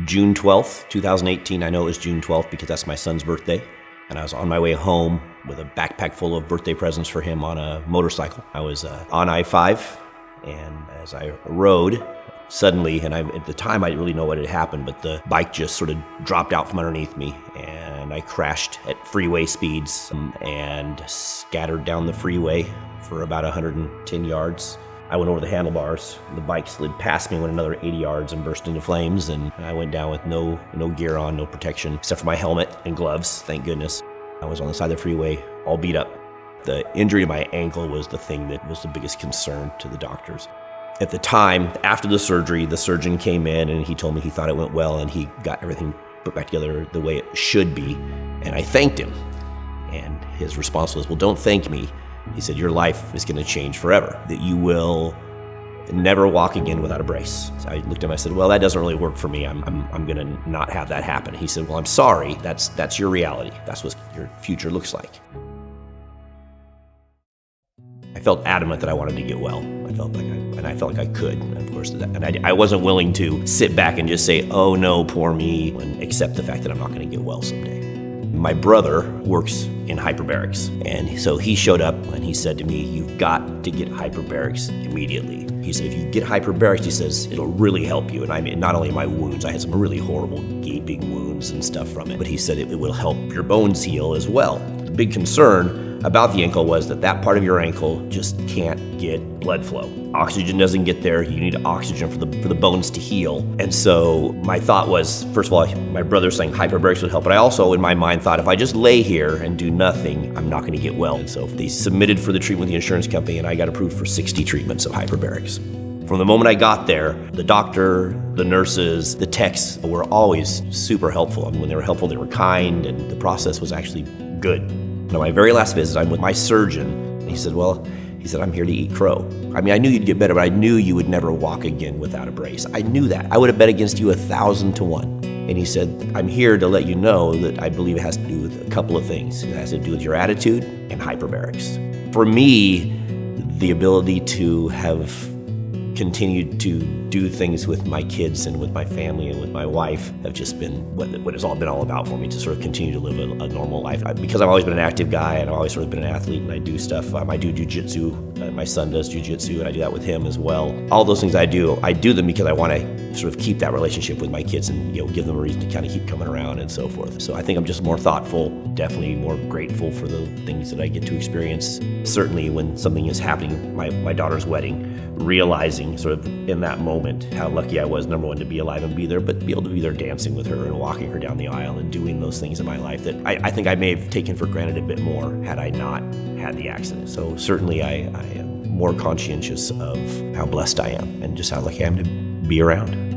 June 12th, 2018. I know it was June 12th because that's my son's birthday. And I was on my way home with a backpack full of birthday presents for him on a motorcycle. I was on I-5, and as I rode, suddenly, and at the time I didn't really know what had happened, but the bike just sort of dropped out from underneath me, and I crashed at freeway speeds and scattered down the freeway for about 110 yards. I went over the handlebars, the bike slid past me, went another 80 yards and burst into flames, and I went down with no gear on, no protection, except for my helmet and gloves, thank goodness. I was on the side of the freeway, all beat up. The injury to my ankle was the thing that was the biggest concern to the doctors. At the time, after the surgery, the surgeon came in and he told me he thought it went well and he got everything put back together the way it should be, and I thanked him. And his response was, well, don't thank me. He said, your life is going to change forever, that you will never walk again without a brace. So I looked at him, I said, well, that doesn't really work for me. I'm going to not have that happen. He said, well, I'm sorry. That's your reality. That's what your future looks like. I felt adamant that I wanted to get well. I felt like I could, of course. And I wasn't willing to sit back and just say, oh no, poor me, and accept the fact that I'm not going to get well someday. My brother works in hyperbarics, and so he showed up and he said to me, you've got to get hyperbarics immediately. He said, if you get hyperbarics, he says, it'll really help you. And I mean, not only my wounds, I had some really horrible gaping wounds and stuff from it, but he said it will help your bones heal as well. The big concern about the ankle was that part of your ankle just can't get blood flow. Oxygen doesn't get there. You need oxygen for the bones to heal. And so my thought was, first of all, my brother saying hyperbarics would help, but I also in my mind thought if I just lay here and do nothing, I'm not going to get well. And so they submitted for the treatment with the insurance company, and I got approved for 60 treatments of hyperbarics. From the moment I got there, the doctor, the nurses, the techs were always super helpful. I mean, when they were helpful, they were kind, and the process was actually good. Now, my very last visit, I'm with my surgeon, and he said, I'm here to eat crow. I mean, I knew you'd get better, but I knew you would never walk again without a brace. I knew that. I would have bet against you 1,000 to 1. And he said, I'm here to let you know that I believe it has to do with a couple of things. It has to do with your attitude and hyperbarics. For me, the ability to have continued to do things with my kids and with my family and with my wife have just been what it's all been all about for me, to sort of continue to live a normal life. Because I've always been an active guy and I've always sort of been an athlete, and I do stuff. I do jujitsu. My son does jujitsu, and I do that with him as well. All those things I do them because I want to sort of keep that relationship with my kids and give them a reason to kind of keep coming around and so forth. So I think I'm just more thoughtful, definitely more grateful for the things that I get to experience. Certainly when something is happening, my daughter's wedding, realizing sort of in that moment how lucky I was, number one, to be alive and be there, but be able to be there dancing with her and walking her down the aisle and doing those things in my life that I think I may have taken for granted a bit more had I not had the accident. So certainly I am more conscientious of how blessed I am and just how lucky I am to be around.